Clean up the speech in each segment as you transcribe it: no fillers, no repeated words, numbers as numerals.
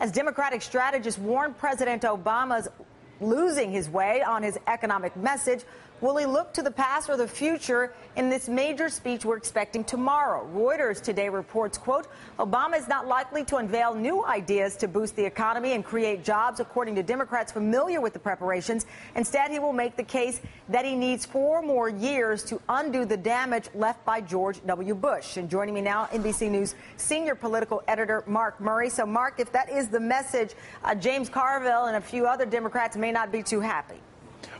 as Democratic strategists warn President Obama's losing his way on his economic message. Will he look to the past or the future in this major speech we're expecting tomorrow? Reuters today reports, quote, Obama is not likely to unveil new ideas to boost the economy and create jobs, according to Democrats familiar with the preparations. Instead, he will make the case that he needs 4 more years to undo the damage left by George W. Bush. And joining me now, NBC News senior political editor Mark Murray. So, Mark, if that is the message, James Carville and a few other Democrats may not be too happy.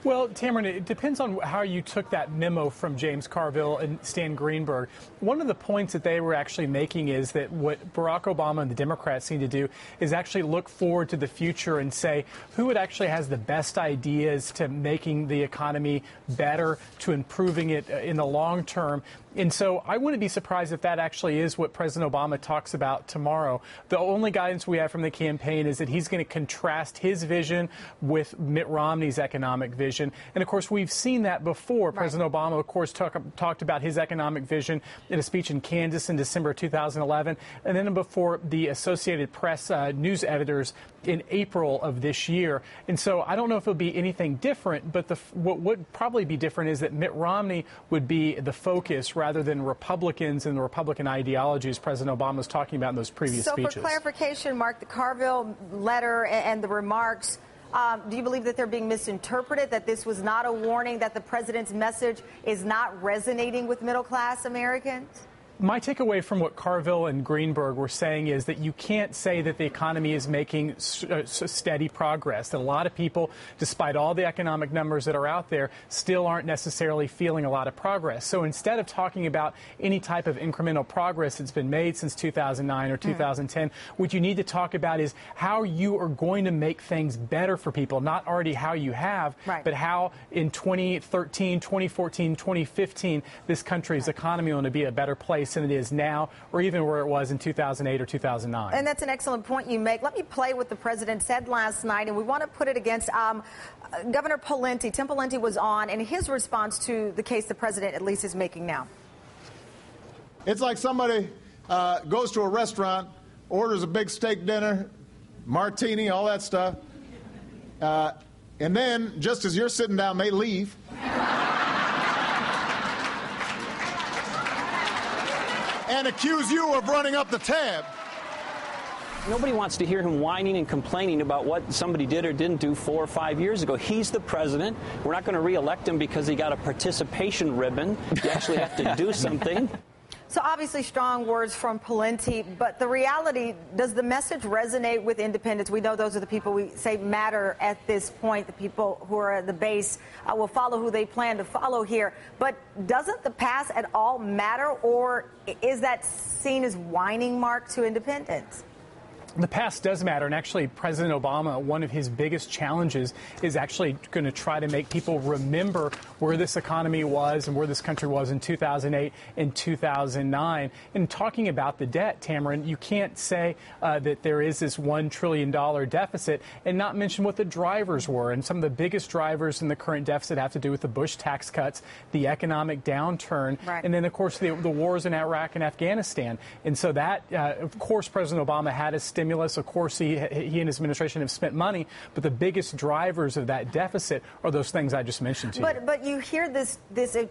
Well, Tamron, it depends on how you took that memo from James Carville and Stan Greenberg. One of the points that they were actually making is that what Barack Obama and the Democrats need to do is actually look forward to the future and say who actually has the best ideas to making the economy better, to improving it in the long term. And so I wouldn't be surprised if that actually is what President Obama talks about tomorrow. The only guidance we have from the campaign is that he's going to contrast his vision with Mitt Romney's economic vision. And, of course, we've seen that before. Right. President Obama, of course, talked about his economic vision in a speech in Kansas in December 2011, and then before the Associated Press news editors in April of this year. And so I don't know if it'll be anything different, but what would probably be different is that Mitt Romney would be the focus rather than Republicans and the Republican ideologies President Obama was talking about in those previous speeches. So for clarification, Mark, the Carville letter and the remarks, do you believe that they're being misinterpreted, that this was not a warning, that the president's message is not resonating with middle-class Americans? My takeaway from what Carville and Greenberg were saying is that you can't say that the economy is making steady progress, that a lot of people, despite all the economic numbers that are out there, still aren't necessarily feeling a lot of progress. So instead of talking about any type of incremental progress that's been made since 2009 or 2010, what you need to talk about is how you are going to make things better for people, not already how you have, but how in 2013, 2014, 2015, this country's economy will be a better place than it is now, or even where it was in 2008 or 2009. And that's an excellent point you make. Let me play what the president said last night, and we want to put it against Governor Pawlenty. Tim Pawlenty was on, and his response to the case the president at least is making now. It's like somebody goes to a restaurant, orders a big steak dinner, martini, all that stuff, and then just as you're sitting down, they leave. And accuse you of running up the tab. Nobody wants to hear him whining and complaining about what somebody did or didn't do 4 or 5 years ago. He's the president. We're not going to reelect him because he got a participation ribbon. You actually have to do something. So obviously strong words from Pawlenty, but the reality, does the message resonate with independents? We know those are the people we say matter at this point. The people who are at the base will follow who they plan to follow here. But doesn't the past at all matter, or is that seen as whining, Mark, to independents? The past does matter, and actually President Obama, one of his biggest challenges is actually going to try to make people remember where this economy was and where this country was in 2008 and 2009. And talking about the debt, Tamron, you can't say that there is this $1 trillion deficit and not mention what the drivers were. And some of the biggest drivers in the current deficit have to do with the Bush tax cuts, the economic downturn, and then, of course, the wars in Iraq and Afghanistan. And so that, of course, President Obama had a stimulus. Of course, he and his administration have spent money, but the biggest drivers of that deficit are those things I just mentioned to you. But you hear this,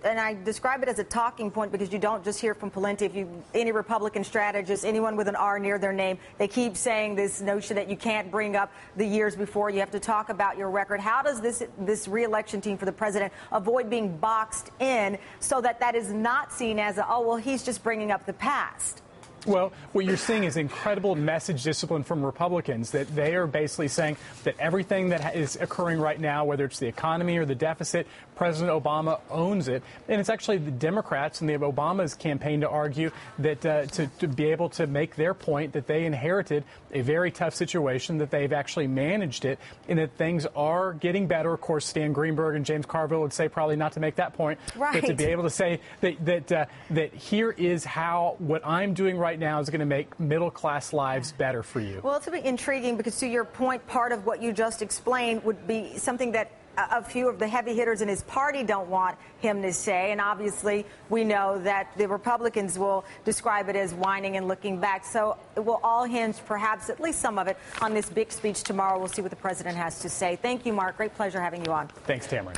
and I describe it as a talking point because you don't just hear from Pawlenty. Any Republican strategist, anyone with an R near their name, they keep saying this notion that you can't bring up the years before. You have to talk about your record. How does this re-election team for the president avoid being boxed in so that that is not seen as he's just bringing up the past? Well, what you're seeing is incredible message discipline from Republicans, that they are basically saying that everything that is occurring right now, whether it's the economy or the deficit, President Obama owns it. And it's actually the Democrats and the Obama's campaign to argue that to be able to make their point that they inherited a very tough situation, that they've actually managed it, and that things are getting better. Of course, Stan Greenberg and James Carville would say probably not to make that point, but to be able to say that here is how what I'm doing right now is going to make middle-class lives better for you. Well, it's a bit intriguing because, to your point, part of what you just explained would be something that a few of the heavy hitters in his party don't want him to say. And obviously, we know that the Republicans will describe it as whining and looking back. So it will all hinge, perhaps at least some of it, on this big speech tomorrow. We'll see what the president has to say. Thank you, Mark. Great pleasure having you on. Thanks, Tamara.